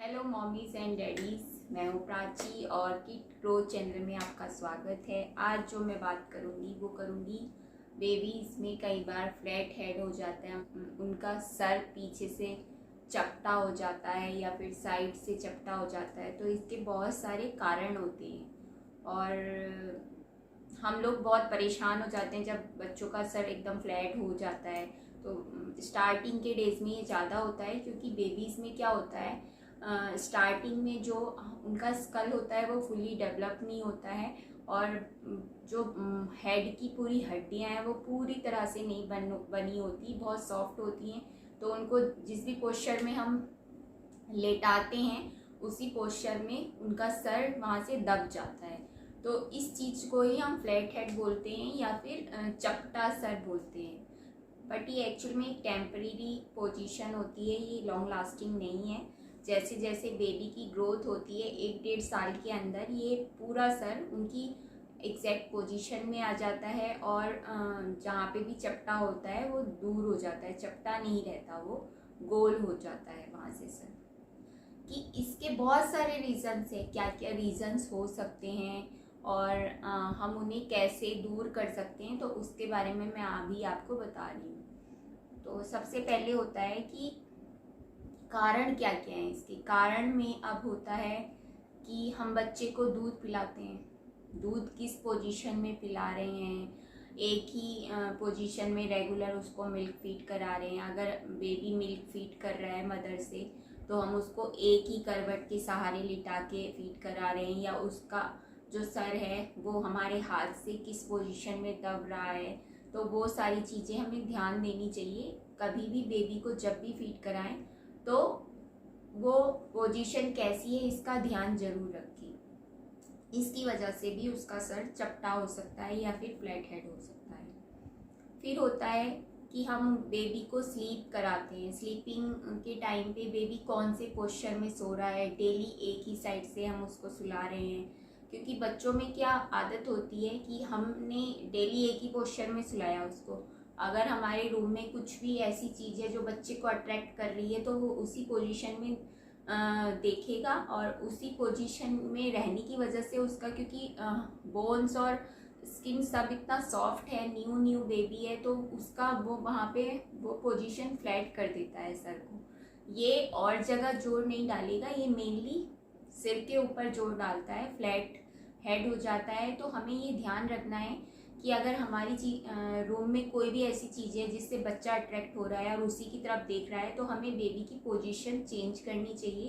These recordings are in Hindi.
हेलो मॉमीज एंड डैडीज, मैं हूँ प्राची और किड ग्रोथ चैनल में आपका स्वागत है। आज जो मैं बात करूँगी वो करूँगी बेबीज़ में कई बार फ्लैट हेड हो जाता है, उनका सर पीछे से चपटा हो जाता है या फिर साइड से चपटा हो जाता है। तो इसके बहुत सारे कारण होते हैं और हम लोग बहुत परेशान हो जाते हैं जब बच्चों का सर एकदम फ्लैट हो जाता है। तो स्टार्टिंग के डेज़ में ये ज़्यादा होता है क्योंकि बेबीज़ में क्या होता है, स्टार्टिंग में जो उनका स्कल होता है वो फुली डेवलप नहीं होता है और जो हेड की पूरी हड्डियां हैं वो पूरी तरह से नहीं बनी होती, बहुत सॉफ्ट होती हैं। तो उनको जिस भी पोस्चर में हम लेटाते हैं उसी पोस्चर में उनका सर वहाँ से दब जाता है। तो इस चीज़ को ही हम फ्लैट हेड बोलते हैं या फिर चपटा सर बोलते हैं। बट ये एक्चुअल में एक टेम्परेरी पोजीशन होती है, ये लॉन्ग लास्टिंग नहीं है। जैसे जैसे बेबी की ग्रोथ होती है 1-1.5 साल के अंदर ये पूरा सर उनकी एग्जैक्ट पोजीशन में आ जाता है और जहाँ पे भी चपटा होता है वो दूर हो जाता है, चपटा नहीं रहता, वो गोल हो जाता है वहाँ से सर। कि इसके बहुत सारे रीज़न्स हैं, क्या क्या रीज़न्स हो सकते हैं और हम उन्हें कैसे दूर कर सकते हैं, तो उसके बारे में मैं अभी आपको बता रही हूँ। तो सबसे पहले होता है कि कारण क्या क्या है। इसके कारण में अब होता है कि हम बच्चे को दूध पिलाते हैं, दूध किस पोजीशन में पिला रहे हैं, एक ही पोजीशन में रेगुलर उसको मिल्क फीड करा रहे हैं। अगर बेबी मिल्क फीड कर रहा है मदर से तो हम उसको एक ही करवट के सहारे लिटा के फीड करा रहे हैं, या उसका जो सर है वो हमारे हाथ से किस पोजीशन में दब रहा है। तो वो सारी चीज़ें हमें ध्यान देनी चाहिए। कभी भी बेबी को जब भी फीड कराएं तो वो पोजीशन कैसी है इसका ध्यान जरूर रखें। इसकी वजह से भी उसका सर चपटा हो सकता है या फिर फ्लैट हेड हो सकता है। फिर होता है कि हम बेबी को स्लीप कराते हैं। स्लीपिंग के टाइम पे बेबी कौन से पोस्चर में सो रहा है, डेली एक ही साइड से हम उसको सुला रहे हैं, क्योंकि बच्चों में क्या आदत होती है कि हमने डेली एक ही पोस्चर में सुलाया उसको। अगर हमारे रूम में कुछ भी ऐसी चीज़ है जो बच्चे को अट्रैक्ट कर रही है तो वो उसी पोजीशन में देखेगा और उसी पोजीशन में रहने की वजह से उसका, क्योंकि बोन्स और स्किन सब इतना सॉफ्ट है, न्यू न्यू बेबी है, तो उसका वो वहाँ पे वो पोजीशन फ्लैट कर देता है सर को। ये और जगह जोर नहीं डालेगा, ये मेनली सिर के ऊपर जोर डालता है, फ्लैट हेड हो जाता है। तो हमें ये ध्यान रखना है कि अगर हमारी रूम में कोई भी ऐसी चीज़ है जिससे बच्चा अट्रैक्ट हो रहा है और उसी की तरफ देख रहा है तो हमें बेबी की पोजीशन चेंज करनी चाहिए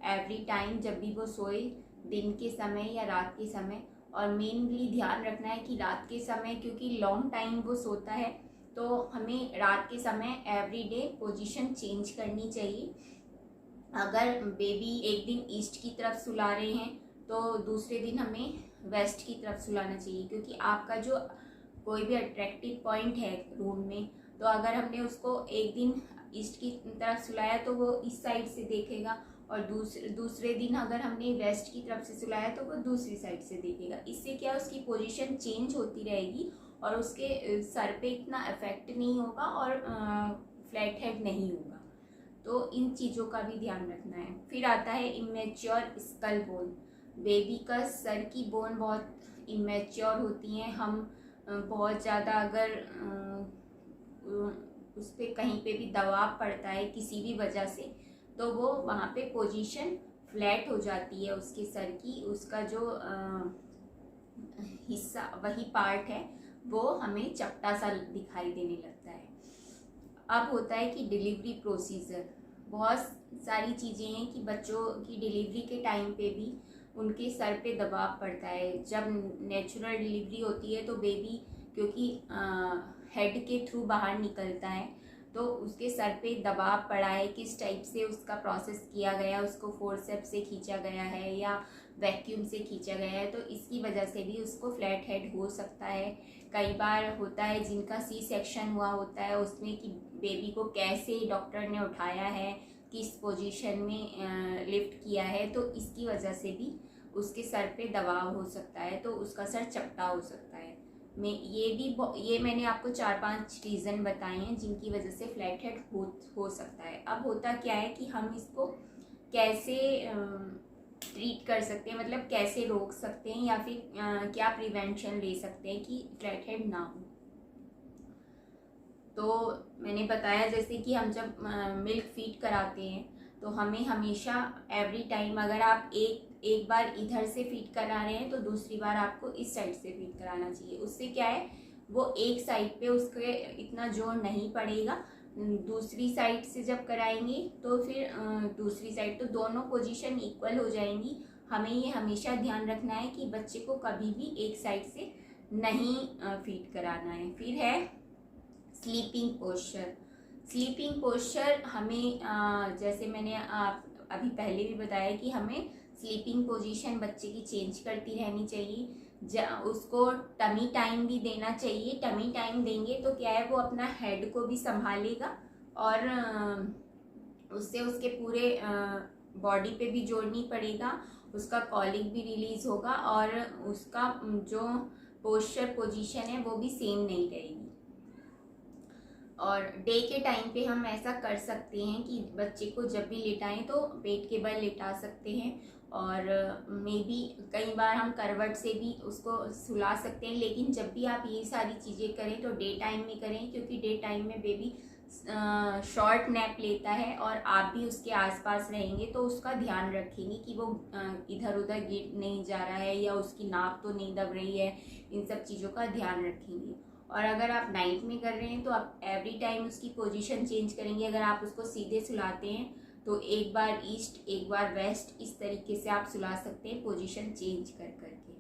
एवरी टाइम, जब भी वो सोए, दिन के समय या रात के समय। और मेनली ध्यान रखना है कि रात के समय, क्योंकि लॉन्ग टाइम वो सोता है, तो हमें रात के समय एवरी डे पोजीशन चेंज करनी चाहिए। अगर बेबी एक दिन ईस्ट की तरफ सुला रहे हैं तो दूसरे दिन हमें वेस्ट की तरफ सुलाना चाहिए, क्योंकि आपका जो कोई भी अट्रैक्टिव पॉइंट है रूम में, तो अगर हमने उसको एक दिन ईस्ट की तरफ सुलाया तो वो इस साइड से देखेगा और दूसरे दिन अगर हमने वेस्ट की तरफ से सुलाया तो वो दूसरी साइड से देखेगा। इससे क्या उसकी पोजीशन चेंज होती रहेगी और उसके सर पे इतना इफेक्ट नहीं होगा और फ्लैट हेड नहीं होगा। तो इन चीज़ों का भी ध्यान रखना है। फिर आता है इमेच्योर स्कल बोन। बेबी का सर की बोन बहुत इमेच्योर होती हैं। हम बहुत ज़्यादा अगर उस पर कहीं पे भी दबाव पड़ता है किसी भी वजह से तो वो वहाँ पे पोजीशन फ्लैट हो जाती है उसके सर की। उसका जो हिस्सा, वही पार्ट है, वो हमें चपटा सा दिखाई देने लगता है। अब होता है कि डिलीवरी प्रोसीजर। बहुत सारी चीज़ें हैं कि बच्चों की डिलीवरी के टाइम पे भी उनके सर पे दबाव पड़ता है। जब नेचुरल डिलीवरी होती है तो बेबी, क्योंकि हेड के थ्रू बाहर निकलता है, तो उसके सर पे दबाव पड़ा है, किस टाइप से उसका प्रोसेस किया गया, उसको फोर्सेप्स से खींचा गया है या वैक्यूम से खींचा गया है, तो इसकी वजह से भी उसको फ्लैट हेड हो सकता है। कई बार होता है जिनका सी सेक्शन हुआ होता है उसमें कि बेबी को कैसे डॉक्टर ने उठाया है, किस पोजीशन में लिफ्ट किया है, तो इसकी वजह से भी उसके सर पे दबाव हो सकता है, तो उसका सर चपटा हो सकता है। ये मैंने आपको 4-5 रीज़न बताए हैं जिनकी वजह से फ्लैट हेड हो सकता है। अब होता क्या है कि हम इसको कैसे ट्रीट कर सकते हैं, मतलब कैसे रोक सकते हैं या फिर क्या प्रिवेंशन ले सकते हैं कि फ्लैट हेड ना हो। तो मैंने बताया जैसे कि हम जब मिल्क फीड कराते हैं तो हमें हमेशा एवरी टाइम, अगर आप एक बार इधर से फीड करा रहे हैं तो दूसरी बार आपको इस साइड से फीड कराना चाहिए। उससे क्या है, वो एक साइड पे उसके इतना जोर नहीं पड़ेगा। दूसरी साइड से जब कराएंगे तो फिर दूसरी साइड, तो दोनों पोजीशन इक्वल हो जाएंगी। हमें ये हमेशा ध्यान रखना है कि बच्चे को कभी भी एक साइड से नहीं फीड कराना है। फिर है स्लीपिंग पोस्चर। स्लीपिंग पोस्चर हमें जैसे मैंने अभी पहले भी बताया कि हमें स्लीपिंग पोजीशन बच्चे की चेंज करती रहनी चाहिए। उसको टमी टाइम भी देना चाहिए। टमी टाइम देंगे तो क्या है, वो अपना हेड को भी संभालेगा और उससे उसके पूरे बॉडी पे भी जोर नहीं पड़ेगा, उसका कॉलिक भी रिलीज होगा और उसका जो पोस्चर पोजीशन है वो भी सेम नहीं रहेगी। और डे के टाइम पे हम ऐसा कर सकते हैं कि बच्चे को जब भी लेटाएं तो पेट के बल लेटा सकते हैं, और मे बी कई बार हम करवट से भी उसको सुला सकते हैं। लेकिन जब भी आप ये सारी चीज़ें करें तो डे टाइम में करें, क्योंकि डे टाइम में बेबी शॉर्ट नैप लेता है और आप भी उसके आसपास रहेंगे तो उसका ध्यान रखेंगे कि वो इधर उधर गिर नहीं जा रहा है या उसकी नाक तो नहीं दब रही है। इन सब चीज़ों का ध्यान रखेंगे। और अगर आप नाइट में कर रहे हैं तो आप एवरी टाइम उसकी पोजीशन चेंज करेंगे। अगर आप उसको सीधे सुलाते हैं तो एक बार ईस्ट एक बार वेस्ट, इस तरीके से आप सुला सकते हैं पोजीशन चेंज कर करके।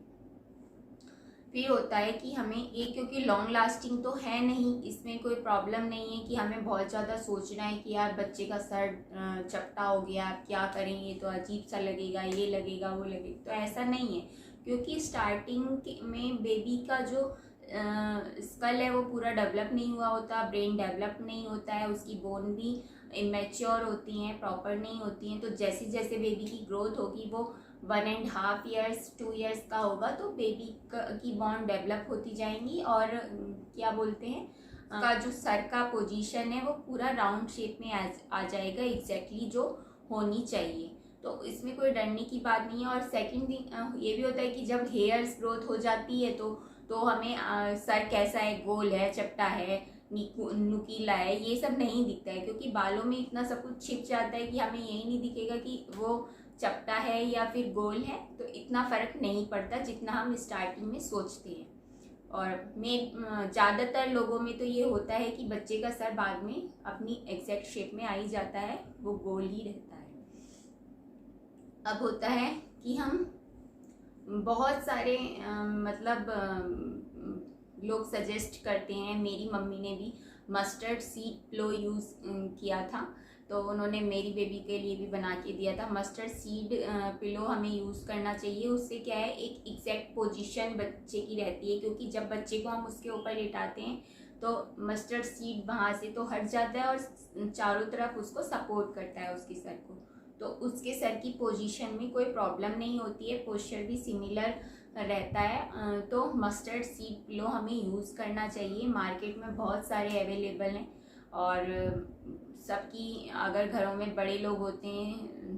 फिर होता है कि हमें ये, क्योंकि लॉन्ग लास्टिंग तो है नहीं, इसमें कोई प्रॉब्लम नहीं है कि हमें बहुत ज़्यादा सोचना है कि यार बच्चे का सर चपटा हो गया, क्या करेंगे, तो अजीब सा लगेगा, ये लगेगा वो लगेगा, तो ऐसा नहीं है। क्योंकि स्टार्टिंग में बेबी का जो स्कल है वो पूरा डेवलप नहीं हुआ होता, ब्रेन डेवलप नहीं होता है, उसकी बोन भी इमेच्योर होती हैं, प्रॉपर नहीं होती हैं। तो जैसे जैसे बेबी की ग्रोथ होगी, वो 1.5 ईयर्स 2 ईयर्स का होगा तो बेबी की बोन डेवलप होती जाएंगी और क्या बोलते हैं, का जो सर का पोजीशन है वो पूरा राउंड शेप में आ जाएगा, एग्जैक्टली जो होनी चाहिए। तो इसमें कोई डरने की बात नहीं है। और सेकंड थिंग ये भी होता है कि जब हेयर्स ग्रोथ हो जाती है तो हमें सर कैसा है, गोल है, चपटा है, नुकीला है, ये सब नहीं दिखता है, क्योंकि बालों में इतना सब कुछ छिप जाता है कि हमें यही नहीं दिखेगा कि वो चपटा है या फिर गोल है। तो इतना फर्क नहीं पड़ता जितना हम स्टार्टिंग में सोचते हैं। और ज़्यादातर लोगों में तो ये होता है कि बच्चे का सर बाद में अपनी एग्जैक्ट शेप में आ ही जाता है, वो गोल ही रहता है। अब होता है कि हम बहुत सारे मतलब लोग सजेस्ट करते हैं, मेरी मम्मी ने भी मस्टर्ड सीड पिलो यूज़ किया था, तो उन्होंने मेरी बेबी के लिए भी बना के दिया था। मस्टर्ड सीड पिलो हमें यूज़ करना चाहिए। उससे क्या है, एक एग्जैक्ट पोजीशन बच्चे की रहती है, क्योंकि जब बच्चे को हम उसके ऊपर लेटाते हैं तो मस्टर्ड सीड वहाँ से तो हट जाता है और चारों तरफ उसको सपोर्ट करता है उसके सर को, तो उसके सर की पोजीशन में कोई प्रॉब्लम नहीं होती है, पोस्चर भी सिमिलर रहता है। तो मस्टर्ड सीड पिलो हमें यूज़ करना चाहिए। मार्केट में बहुत सारे अवेलेबल हैं और सबकी, अगर घरों में बड़े लोग होते हैं,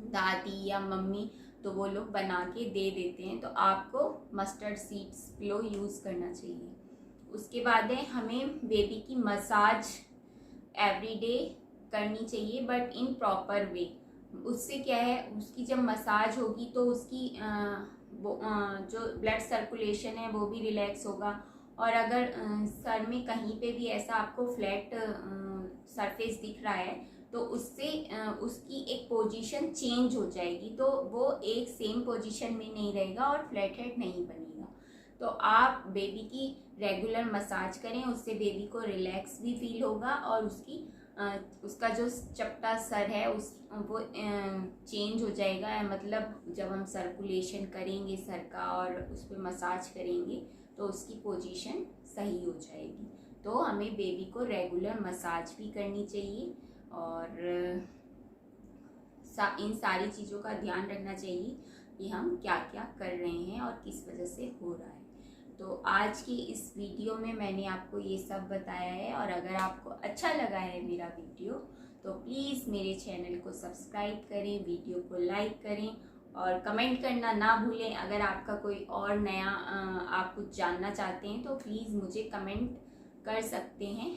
दादी या मम्मी, तो वो लोग बना के दे देते हैं, तो आपको मस्टर्ड सीड्स पिलो यूज़ करना चाहिए। उसके बाद है हमें बेबी की मसाज एवरी डे करनी चाहिए, बट इन प्रॉपर वे। उससे क्या है, उसकी जब मसाज होगी तो उसकी जो ब्लड सर्कुलेशन है वो भी रिलैक्स होगा। और अगर सर में कहीं पे भी ऐसा आपको फ्लैट सरफेस दिख रहा है तो उससे उसकी एक पोजीशन चेंज हो जाएगी, तो वो एक सेम पोजीशन में नहीं रहेगा और फ्लैट हेड नहीं बनेगा। तो आप बेबी की रेगुलर मसाज करें, उससे बेबी को रिलैक्स भी फील होगा और उसका जो चपटा सर है वो चेंज हो जाएगा। मतलब जब हम सर्कुलेशन करेंगे सर का और उस पर मसाज करेंगे तो उसकी पोजीशन सही हो जाएगी। तो हमें बेबी को रेगुलर मसाज भी करनी चाहिए और इन सारी चीज़ों का ध्यान रखना चाहिए कि हम क्या क्या कर रहे हैं और किस वजह से हो रहा है। तो आज की इस वीडियो में मैंने आपको ये सब बताया है, और अगर आपको अच्छा लगा है मेरा वीडियो तो प्लीज़ मेरे चैनल को सब्सक्राइब करें, वीडियो को लाइक करें और कमेंट करना ना भूलें। अगर आपका कोई और नया आप कुछ जानना चाहते हैं तो प्लीज़ मुझे कमेंट कर सकते हैं।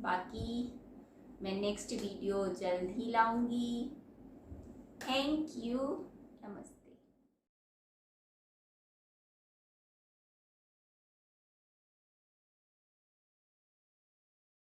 बाकी मैं नेक्स्ट वीडियो जल्द ही लाऊंगी। Thank you. नमस्ते।